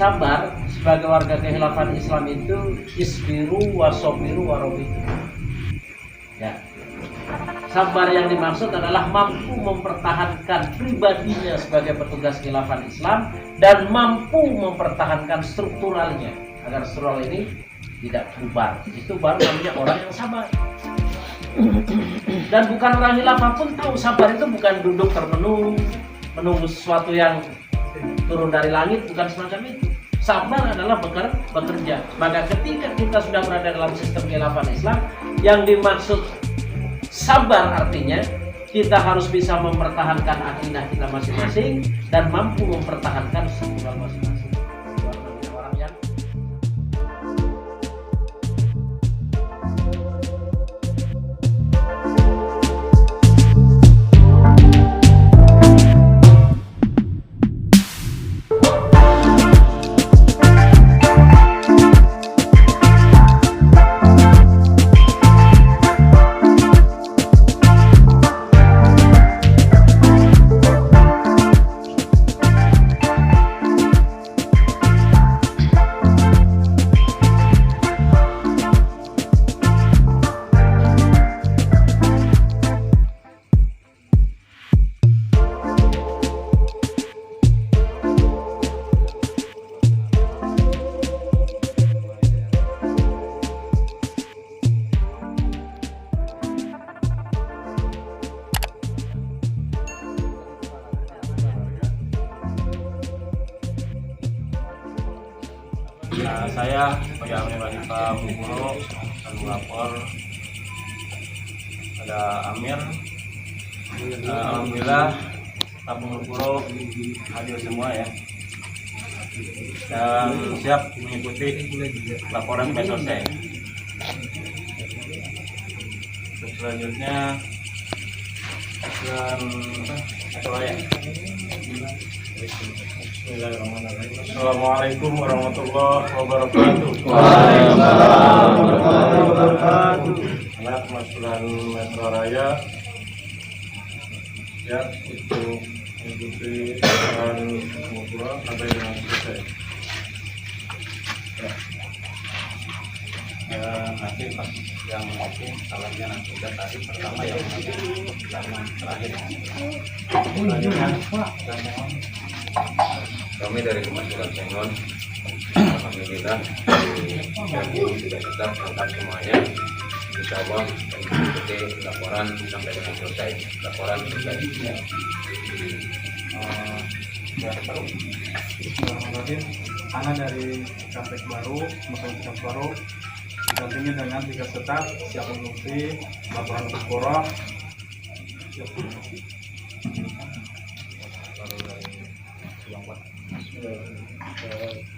Sabar sebagai warga kekhilafan Islam itu isbiru wasobiru warobitu. Ya. Sabar yang dimaksud adalah mampu mempertahankan pribadinya sebagai petugas khilafan Islam dan mampu mempertahankan strukturalnya agar struktural ini tidak bubar. Itu baru namanya orang yang sabar. Dan bukan orang khilafah pun tahu sabar itu bukan duduk termenung menunggu sesuatu yang turun dari langit, bukan semacam itu. Sabar adalah bekerja. Maka ketika kita sudah berada dalam sistem khilafah Islam, yang dimaksud sabar artinya kita harus bisa mempertahankan akidah kita masing-masing dan mampu mempertahankan struktural masing-masing. Orang yang saya sebagai Amir Wanita Bungkulu akan melapor pada Amir. Alhamdulillah Tabung Bungkulu hadir semua ya, dan siap mengikuti laporan sampai selesai. Untuk selanjutnya dan ya. Assalamualaikum warahmatullahi wabarakatuh. Waalaikumsalam warahmatullahi wabarakatuh. Anak Masulan Metro Raya ya untuk mengikuti aturan pengukuran sampai dengan selesai. Nanti pas yang mungkin salahnya nanti udah tadi pertama yang terakhir. Kami dari Kemasulan Sengon, alhamdulillah sudah tetap lengkap semuanya. Insya Allah mengikuti laporan sampai dengan selesai. Laporan selesai. Ana dari Kaptek Baru, Kaptek Baru, didampingi dengan 3 staf siap mengikuti laporan Bungkulu.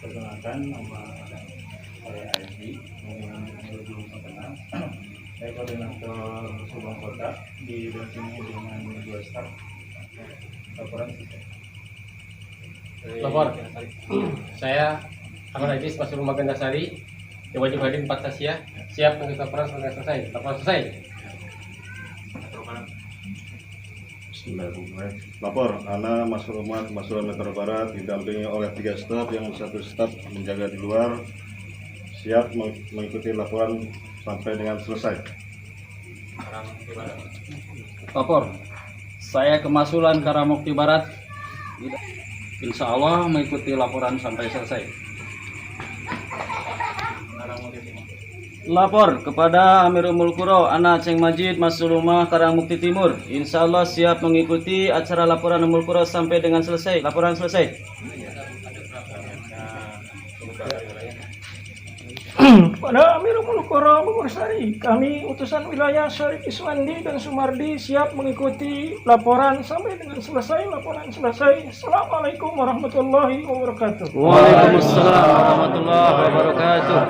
Perkenalkan, nama saya Aidi, belum kenal. Saya koordinator Subang Kota, didampingi dengan 2 staf. Laporan Lapor. Saya Ahmad Aziz, Masuk Rumah Gandasari, yang wajib hadir 4 sasia, siap mengikuti laporan sampai selesai. Laporan selesai. Bismillahirrahmanirrahim. Lapor, Ana Masuk Rumah Masulan Metro Barat didampingi oleh 3 staf, yang 1 staf menjaga di luar, siap mengikuti laporan sampai dengan selesai. Lapor, saya Kemasulan Karamukti Barat, insya Allah mengikuti laporan sampai selesai. Lapor kepada Amirul Mulkuro, Anak Ceng Majid, Masulumah Karangmukti Timur, insya Allah siap mengikuti acara laporan Mulkuro sampai dengan selesai. Laporan selesai. Pada Amirul Mulkuro Bogor-Sari, kami utusan wilayah Syarif Iswandi dan Sumardi siap mengikuti laporan sampai dengan selesai. Laporan selesai. Assalamualaikum warahmatullahi wabarakatuh. Waalaikumsalam warahmatullahi wabarakatuh.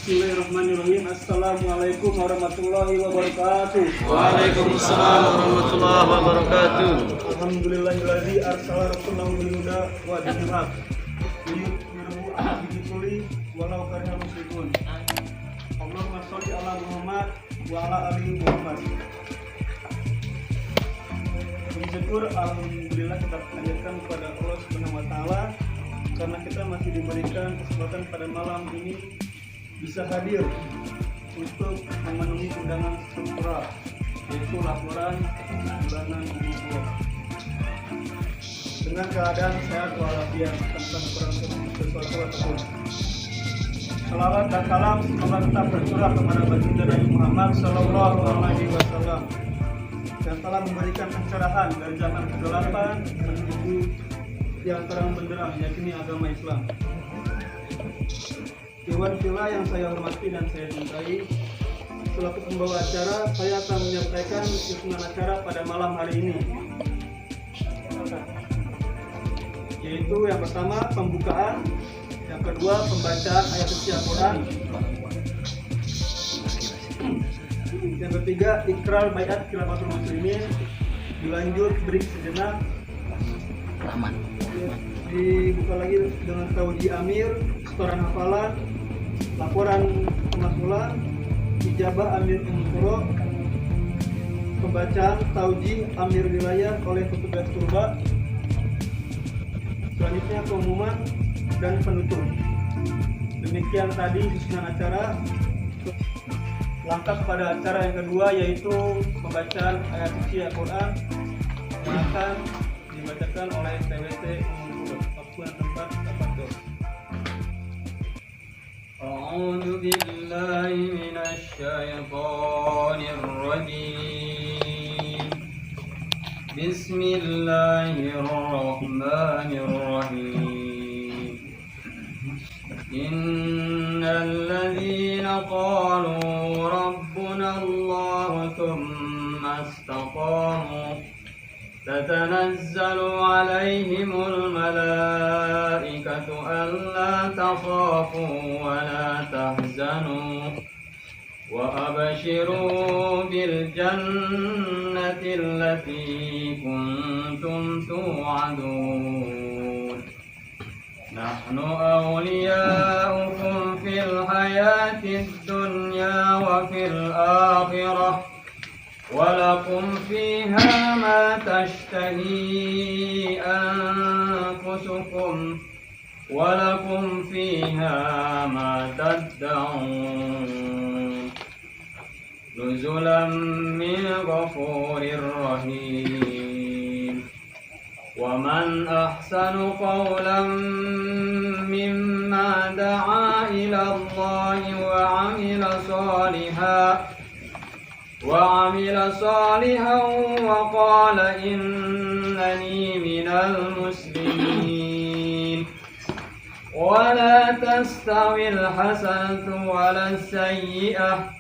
Bismillahirrahmanirrahim. Assalamualaikum warahmatullahi wabarakatuh. Waalaikumsalam warahmatullahi wabarakatuh. Alhamdulillahilladzi arsala rasulahu bil huda wa dinil haq. Liyudhhirahu 'ala dini kulli walau karihal musyrikun. Allahumma sholli ala Muhammad wa ala ali Muhammad. Bersyukur alhamdulillah kita panjatkan kepada Allah Subhanahu wa taala karena kita masih diberikan kesempatan pada malam ini bisa hadir untuk memenuhi undangan struktural, yaitu laporan bulanan umur dengan keadaan sehat walafiat tanpa kurang sesuatu apapun. Salawat dan salam semoga tetap tercurah kepada baginda Nabi Muhammad Sallallahu Alaihi Wasallam yang telah memberikan pencerahan dari zaman kegelapan menuju yang terang benderang, yakni agama Islam. Dewan Pila yang saya hormati dan saya cintai, selaku pembawa acara, saya akan menyampaikan susunan acara pada malam hari ini, yaitu yang pertama pembukaan, yang kedua pembacaan ayat suci Al-Quran, yang ketiga ikrar baiat khilafatul muslimin, dilanjut break sejenak, dibuka lagi dengan taudi amir, setoran hafalan, laporan pemasulan, ijabah amir umur, pembacaan tauji amir wilayah oleh petugas turba, selanjutnya pengumuman dan penutup. Demikian tadi susunan acara. Langkah pada acara yang kedua, yaitu pembacaan ayat suci Al-Quran yang akan dibacakan oleh TWT Umur. Waktu dan tempat terpatok. A'udzu billahi minasy syaithanir rajim. Bismillahirrahmanirrahim. Innal ladzina qalu rabbuna Allah tsumma istaqamu تتنزل عليهم الملائكة ألا تخافوا ولا تحزنوا وأبشروا بالجنة التي كنتم توعدون نحن أولياؤكم في الحياة الدنيا وفي الآخرة ولكم فيها ما تشتهي أنفسكم ولكم فيها ما تدعون نزلا من غفور رحيم ومن أحسن قولا مما دعا إلى الله وعمل صالحا وقال إنني من المسلمين ولا تستوي الحسنة ولا السيئة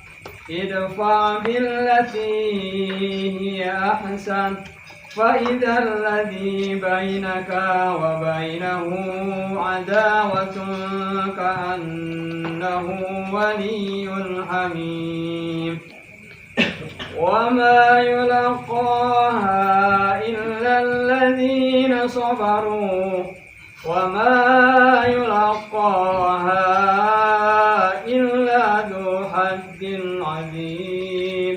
ادفع بالتي هي أحسن فإذا الذي بينك وبينه عداوة كأنه ولي حميم وما يلقاها إلا الذين صبروا وما يلقاها إلا ذو حظ عظيم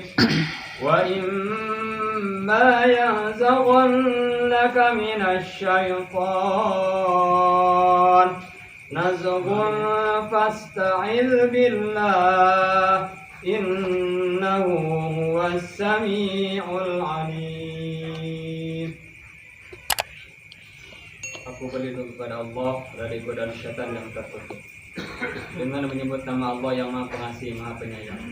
وإما ينزغنك من الشيطان نزغ فاستعذ بالله إنه هو السميع العليم. Aku berlindung kepada Allah dari godaan syaitan yang terkutuk dengan menyebut nama Allah yang Maha Pengasih, Maha Penyayang.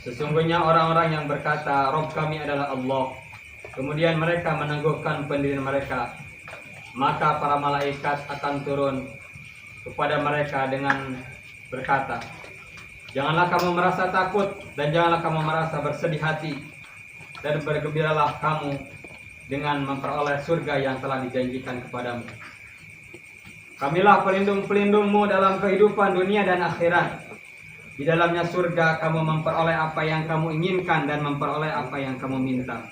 Sesungguhnya orang-orang yang berkata, Rob kami adalah Allah, kemudian mereka meneguhkan pendirian mereka, maka para malaikat akan turun kepada mereka dengan berkata, janganlah kamu merasa takut dan janganlah kamu merasa bersedih hati, dan bergembiralah kamu dengan memperoleh surga yang telah dijanjikan kepadamu. Kamilah pelindung-pelindungmu dalam kehidupan dunia dan akhirat. Di dalamnya surga kamu memperoleh apa yang kamu inginkan dan memperoleh apa yang kamu minta.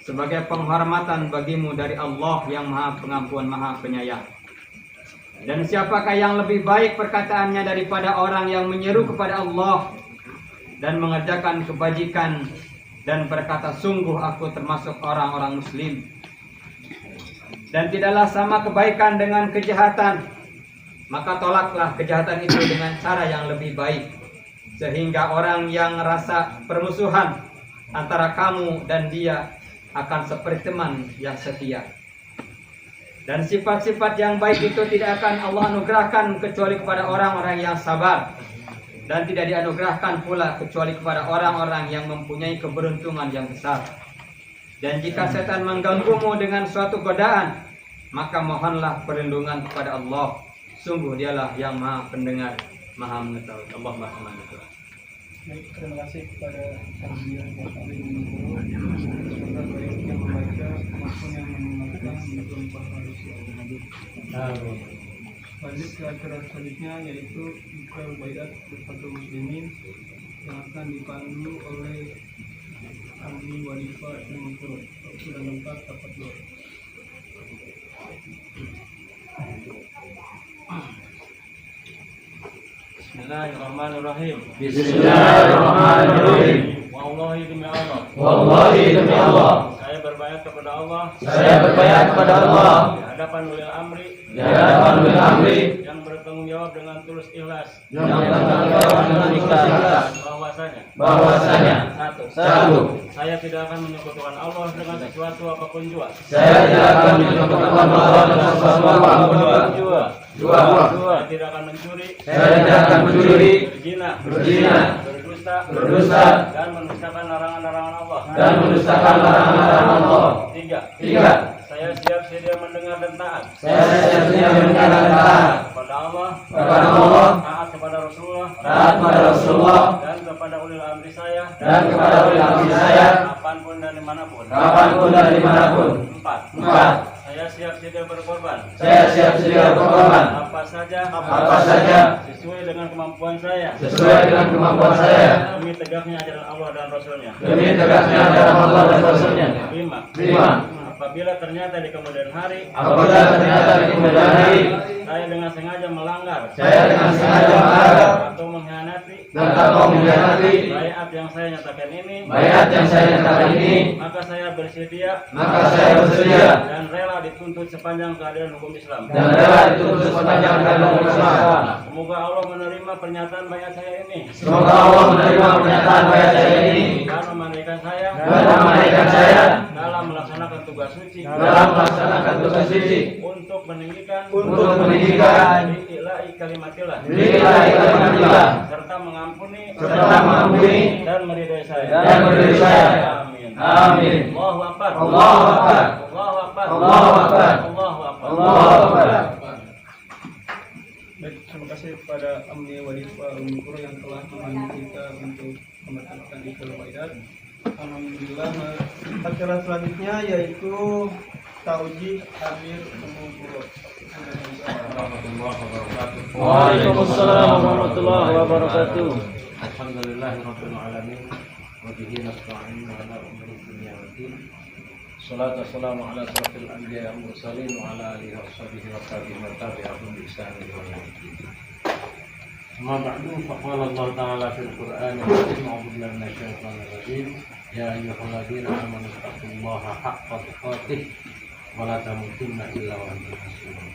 Sebagai penghormatan bagimu dari Allah yang Maha Pengampun, Maha Penyayang. Dan siapakah yang lebih baik perkataannya daripada orang yang menyeru kepada Allah dan mengerjakan kebajikan dan berkata, sungguh aku termasuk orang-orang muslim. Dan tidaklah sama kebaikan dengan kejahatan, maka tolaklah kejahatan itu dengan cara yang lebih baik, sehingga orang yang rasa permusuhan antara kamu dan dia akan seperti teman yang setia. Dan sifat-sifat yang baik itu tidak akan Allah anugerahkan kecuali kepada orang-orang yang sabar, dan tidak dianugerahkan pula kecuali kepada orang-orang yang mempunyai keberuntungan yang besar. Dan jika setan mengganggumu dengan suatu godaan, maka mohonlah perlindungan kepada Allah. Sungguh dialah yang Maha Pendengar, Maha Mengetahui. Allah Maha Mengetahui. Baik, terima kasih kepada kajian yang kami mengumpul. Semoga baik yang membaca maupun yang mendengarkan berlimpah manusia. Lanjut ke acara selanjutnya, yaitu Iqra'ul Baiat Bersatu Muslimin yang akan dipandu oleh Amni Walifa Imamul. Sudah lengkap dapat dua. Bismillahirrahmanirrahim. Bismillahirrahmanirrahim. Wallahi demi Allah. Wallahi demi Allah. Saya berbayat kepada Allah. Saya berbayat kepada Allah. Di hadapan ulil amri. Di hadapan ulil amri. Yang bertanggung jawab dengan tulus ikhlas. Yang bertanggung jawab dengan ikhlas. Bahwasanya. Satu. Saya tidak akan menyekutukan Allah dengan sesuatu apapun jua. Saya tidak akan menyekutukan Allah dengan sesuatu apapun jua. Dua. Saya tidak akan mencuri. Saya tidak akan mencuri. Berzina. Berdusta. Dan mendustakan larangan-larangan Allah. Tiga. Saya siap sedia mendengar dan taat. Kepada Allah. Taat kepada Rasulullah. Dan kepada ulil amri saya. Kapanpun dan dimanapun. Empat. Saya siap sedia berkorban. Apa saja. Sesuai dengan kemampuan saya. Demi tegaknya ajaran Allah dan Rasulnya. Lima. Apabila ternyata di kemudian hari saya dengan sengaja melanggar atau mengkhianati bayat yang saya nyatakan ini, maka saya bersedia dan rela dituntut sepanjang keadaan hukum Islam. Semoga Allah menerima pernyataan bayat saya ini dan memandikan saya dalam melaksanakan tugas suci untuk meninggikan bi'ila'i kalimatillah serta mengampuni dan meridai saya. Amin. Allahu Akbar. Baik, terima kasih kepada Amni Walifa Umur yang telah memandu kita untuk membacakan Iqra'ul Baiat. Alhamdulillah, acara selanjutnya yaitu Taujih Amir Umur. Waalaikumsalam warahmatullahi wabarakatuh. Alhamdulillahirabbil alamin wa bihi nasta'in ala umuri dunya waddin. Shalatu wassalamu ala asyrafil anbiya'i wal mursalin wa ala alihi washabihi wa tabi'ihim bi ihsan ila yaumil din. Amma ba'du, faqala Allah ta'ala fil Qur'anil karim, a'udzu billahi minasyaitonir rajim, ya ayyuhalladzina amanu taqullaha haqqa tuqatih wa la tamutunna illa wa antum muslimun.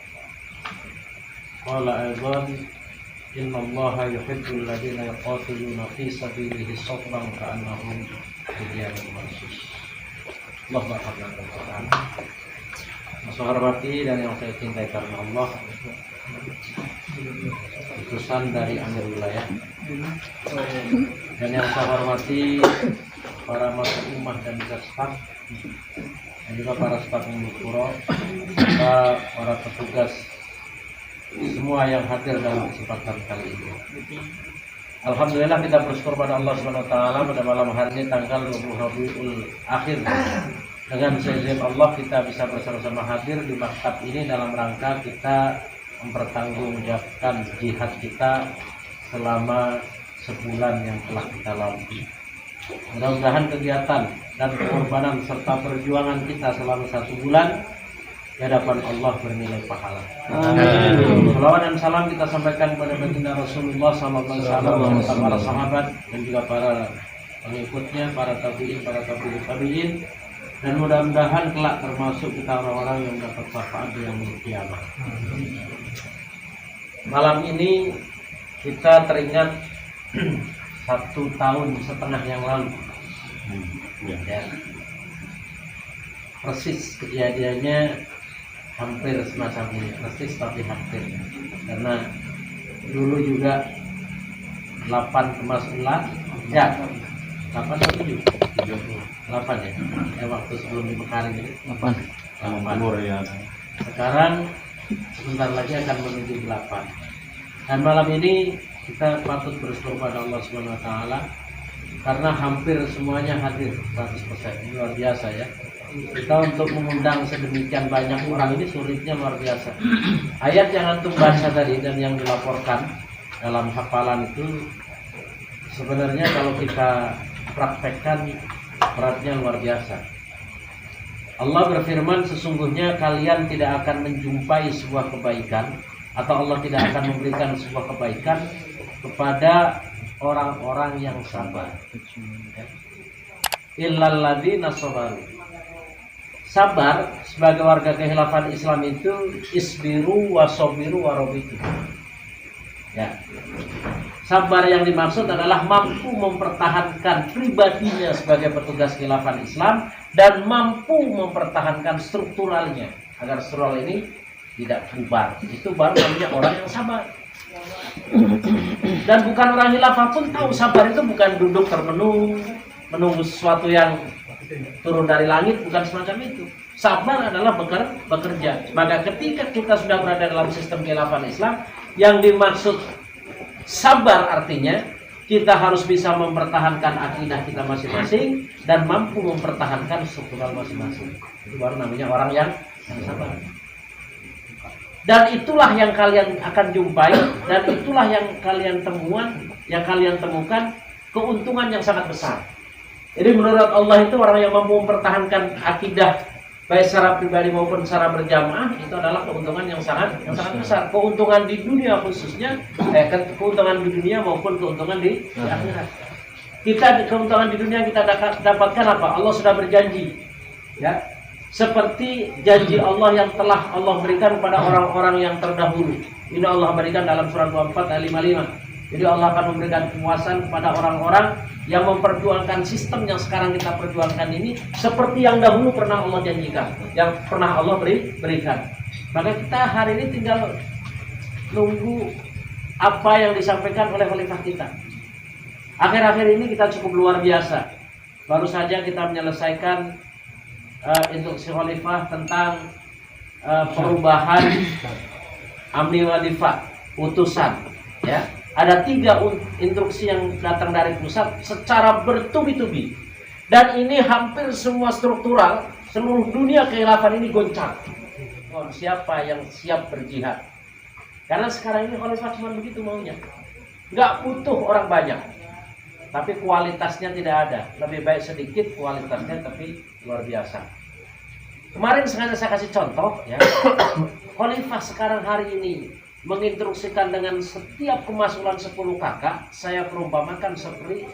Qala aidan, inna Allaha yuhibbul ladzina yuqatiluna fi sabilihi saffan ka'annahum bunyanun marsus. Allah Ta'ala berfirman, yang saya hormati dan yang saya cintai karena Allah, utusan dari Amir Wilayah, dan yang saya hormati para masuk ummah dan juga staf, dan juga para staf Umul, para petugas semua yang hadir dalam kesempatan kali ini. Alhamdulillah, kita bersyukur pada Allah SWT pada malam hari ini tanggal 20 Rabiul Akhir. Dengan seizin Allah kita bisa bersama-sama hadir di maktab ini dalam rangka kita mempertanggungjawabkan jihad kita selama sebulan yang telah kita lalui. Mudah-mudahan kegiatan dan pengorbanan serta perjuangan kita selama 1 bulan di hadapan Allah bernilai pahala. Salawat dan salam kita sampaikan kepada baginda Rasulullah SAW, para sahabat dan juga para pengikutnya, para tabi'in, dan mudah-mudahan kelak termasuk kita orang-orang yang dapat syafaat yang kiamat. Malam ini kita teringat 1,5 tahun yang lalu. Ya. Persis kejadiannya hampir semacam ini, persis tapi hampir. Karena dulu juga 8,9 ya, 8 atau 7? 8 ya, waktu sebelum dibekali ini 8. Ya. Sekarang sebentar lagi akan menuju 8. Dan malam ini kita patut bersyukur pada Allah Subhanahu wa taala karena hampir semuanya hadir 100%. Ini luar biasa ya. Kita untuk mengundang sedemikian banyak orang ini sulitnya luar biasa. Ayat yang antum baca tadi dan yang dilaporkan dalam hafalan itu sebenarnya kalau kita praktekkan beratnya luar biasa. Allah berfirman, sesungguhnya kalian tidak akan menjumpai sebuah kebaikan atau Allah tidak akan memberikan sebuah kebaikan kepada orang-orang yang sabar. Illal ladzina sabaru. Sabar sebagai warga kekhilafan Islam itu isbiru wasobiru warobitu. Ya. Sabar yang dimaksud adalah mampu mempertahankan pribadinya sebagai petugas khilafan Islam dan mampu mempertahankan strukturalnya agar struktural ini tidak bubar. Itu baru namanya orang yang sabar. Dan bukan orang khilafah pun tahu sabar itu bukan duduk termenung menunggu sesuatu yang turun dari langit, bukan semacam itu. Sabar adalah bekerja. Maka ketika kita sudah berada dalam sistem khilafah Islam, yang dimaksud sabar artinya kita harus bisa mempertahankan akidah kita masing-masing dan mampu mempertahankan struktural masing-masing. Itu baru namanya orang yang sabar. Dan itulah yang kalian akan jumpai, dan itulah yang kalian temukan keuntungan yang sangat besar. Jadi menurut Allah itu orang yang mampu mempertahankan akidah baik secara pribadi maupun secara berjamaah itu adalah keuntungan yang sangat besar. Keuntungan di dunia khususnya, keuntungan di dunia maupun keuntungan di akhirat. Keuntungan di dunia kita dapatkan apa? Allah sudah berjanji, ya, seperti janji Allah yang telah Allah berikan kepada orang-orang yang terdahulu. Ini Allah berikan dalam surat 24 ayat 55. Jadi Allah akan memberikan kekuasaan kepada orang-orang yang memperjuangkan sistem yang sekarang kita perjuangkan ini seperti yang dahulu pernah Allah janjikan, yang pernah Allah berikan. Maka kita hari ini tinggal nunggu apa yang disampaikan oleh khalifah kita. Akhir-akhir ini kita cukup luar biasa. Baru saja kita menyelesaikan instruksi khalifah tentang perubahan amni wadifah, utusan, ya. Ada 3 instruksi yang datang dari pusat secara bertubi-tubi. Dan ini hampir semua struktural, seluruh dunia kekhilafan ini goncang. Siapa yang siap berjihad? Karena sekarang ini khalifah cuma begitu maunya. Nggak butuh orang banyak. Tapi kualitasnya tidak ada. Lebih baik sedikit kualitasnya, tapi luar biasa. Kemarin sengaja saya kasih contoh, ya. Khalifah sekarang hari ini menginstruksikan dengan setiap kemasukan 10 kakak, saya perumpamakan seperti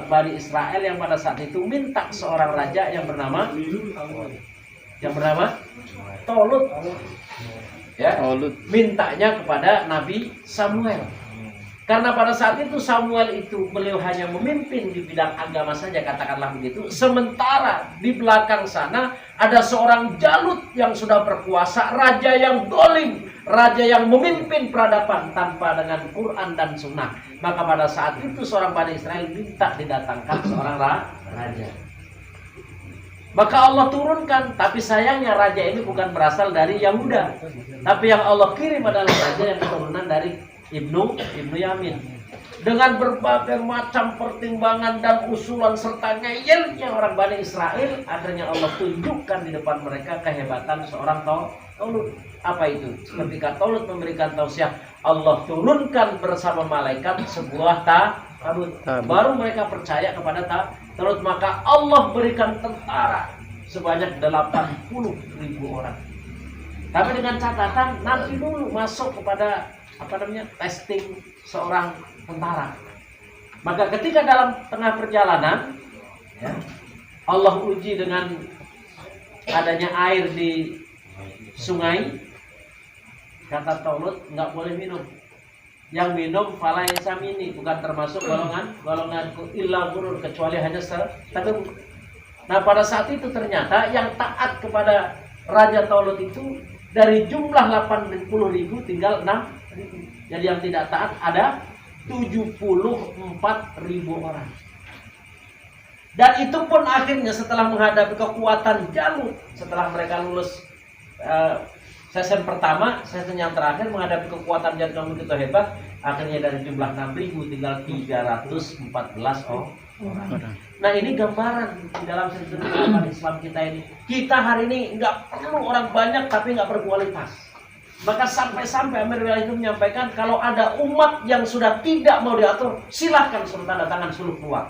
Bani Israel yang pada saat itu minta seorang raja yang bernama Tolut, ya, mintanya kepada Nabi Samuel. Karena pada saat itu Samuel itu beliau hanya memimpin di bidang agama saja, katakanlah begitu. Sementara di belakang sana ada seorang Jalut yang sudah berkuasa, raja yang dolim, raja yang memimpin peradaban tanpa dengan Quran dan Sunnah. Maka pada saat itu seorang Bani Israel minta didatangkan seorang raja. Maka Allah turunkan, tapi sayangnya raja ini bukan berasal dari Yahuda, tapi yang Allah kirim adalah raja yang keturunan dari Ibnu Yamin. dengan berbagai macam pertimbangan dan usulan serta ngeyelnya orang Bani Israel, akhirnya Allah tunjukkan di depan mereka kehebatan seorang Talut. Apa itu? Ketika Talut memberikan tausiah, Allah turunkan bersama malaikat sebuah tabut. Baru mereka percaya kepada Talut, maka Allah berikan tentara sebanyak 80.000 orang. Tapi dengan catatan nanti dulu masuk kepada testing seorang tentara. Maka ketika dalam tengah perjalanan, ya, Allah uji dengan adanya air di sungai. Kata Talut, nggak boleh minum. Yang minum fala yasamini, bukan termasuk golonganku illa gurur, kecuali hanya seteguh. Nah pada saat itu ternyata yang taat kepada Raja Talut itu dari jumlah 80.000 tinggal 6.000. Jadi yang tidak taat ada 74.000 orang. Dan itu pun akhirnya setelah menghadapi kekuatan Jalut, setelah mereka lulus sesen pertama, sesen yang terakhir menghadapi kekuatan Jalut yang begitu hebat, akhirnya dari jumlah 6.000 tinggal 314 orang. Nah ini gambaran di dalam sejarah Islam kita ini. Kita hari ini nggak perlu orang banyak tapi nggak berkualitas. Maka sampai-sampai Amir Wilayah itu menyampaikan kalau ada umat yang sudah tidak mau diatur, silahkan suruh tanda tangan suruh keluar.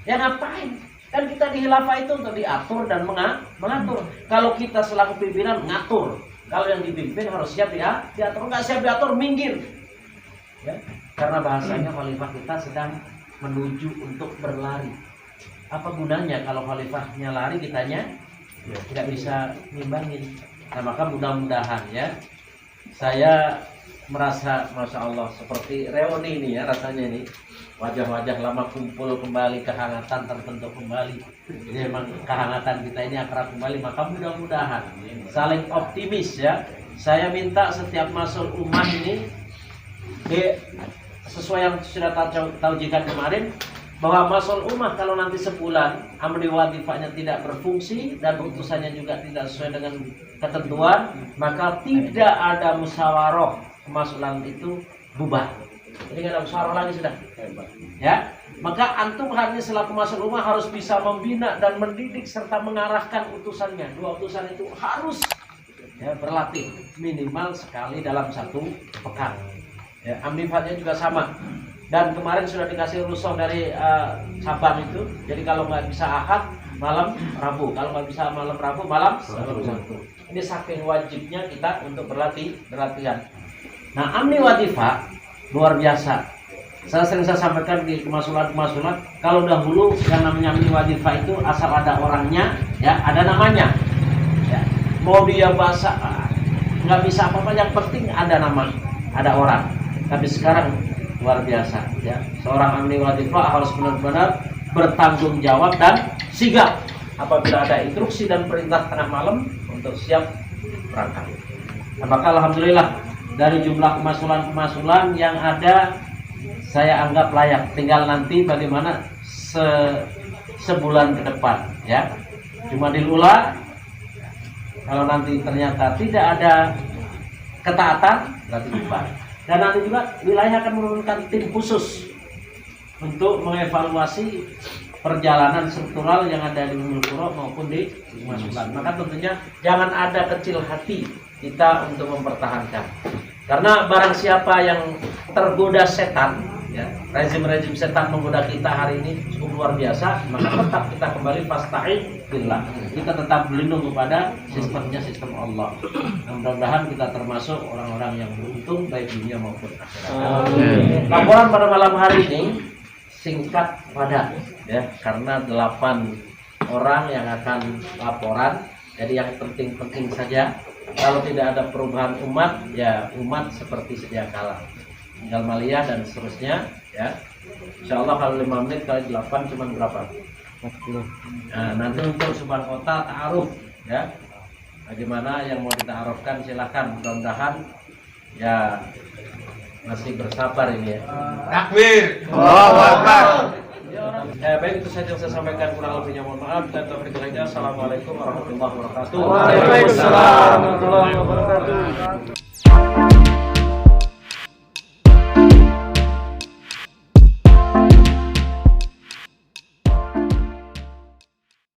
Ya ngapain? Kan kita di khilafah itu untuk diatur dan mengatur. Kalau kita selaku pimpinan ngatur, kalau yang dipimpin harus siap diatur. Nggak siap diatur, minggir. Ya? Karena bahasanya khalifah kita sedang menuju untuk berlari. Apa gunanya kalau khalifahnya lari, kitanya tidak bisa ngimbangin. Nah maka mudah-mudahan ya, saya merasa Masya Allah seperti reuni ini ya, rasanya ini wajah-wajah lama kumpul kembali, kehangatan terbentuk kembali. Jadi memang kehangatan kita ini akrab kembali, maka mudah-mudahan saling optimis ya. Saya minta setiap masuk umat ini sesuai yang sudah taujikan kemarin, bahwa masuk umat kalau nanti sebulan amri wadifahnya tidak berfungsi dan utusannya juga tidak sesuai dengan ketentuan, maka tidak ada musyawarah, kemasulan itu bubar. Jadi nggak ada musyawarah lagi sudah. Ya, maka antum hari ini selaku masuk rumah harus bisa membina dan mendidik serta mengarahkan utusannya. Dua utusan itu harus ya, berlatih minimal sekali dalam satu pekan. Ya, amnifatnya juga sama. Dan kemarin sudah dikasih rusuh dari cabang itu. Jadi kalau nggak bisa Ahad, malam Rabu. Kalau nggak bisa malam Rabu, malam Sabtu. Ini saking wajibnya kita untuk berlatihan. Nah, amni wadifah luar biasa. Saya sering sampaikan di kemasulan. Kalau dahulu yang namanya amni wadifah itu asal ada orangnya, ya ada namanya. Ya. Mau dia bahasa nggak bisa apa-apa, yang penting ada nama, ada orang. Tapi sekarang luar biasa ya, seorang amni wadifah harus benar-benar bertanggung jawab dan sigap apabila ada instruksi dan perintah tengah malam untuk siap berangkat. Nah, maka alhamdulillah dari jumlah kemasulan yang ada saya anggap layak, tinggal nanti bagaimana sebulan ke depan ya. Jumadil Ula kalau nanti ternyata tidak ada ketaatan berarti bubar. Dan nanti juga wilayah akan menurunkan tim khusus untuk mengevaluasi perjalanan struktural yang ada di Ummul Qura maupun di Masulan. Maka tentunya jangan ada kecil hati kita untuk mempertahankan. Karena barang siapa yang tergoda setan, ya, rezim-rezim setan menggoda kita hari ini cukup luar biasa, maka tetap kita kembali fasta'in billah. Kita tetap berlindung kepada sistem Allah. Mudah-mudahan kita termasuk orang-orang yang beruntung baik dunia maupun akhirat. Laporan pada malam hari ini singkat padat ya, karena 8 orang yang akan laporan. Jadi yang penting-penting saja. Kalau tidak ada perubahan umat, ya umat seperti sedia kala. Tinggal maliyah dan seterusnya ya. Insyaallah kalau 5 menit kali 8 cuma berapa? 40. Nah, nanti untuk subhan kota ta'aruf ya. Bagaimana yang mau dita'arufkan silahkan, mudah-mudahan ya masih bersabar ini ya. Takbir. Allahu Akbar. Baik, itu saja yang saya sampaikan, kurang lebihnya mohon maaf dan taufiq hidayah. Assalamualaikum warahmatullahi wabarakatuh. Waalaikumsalam warahmatullahi wabarakatuh.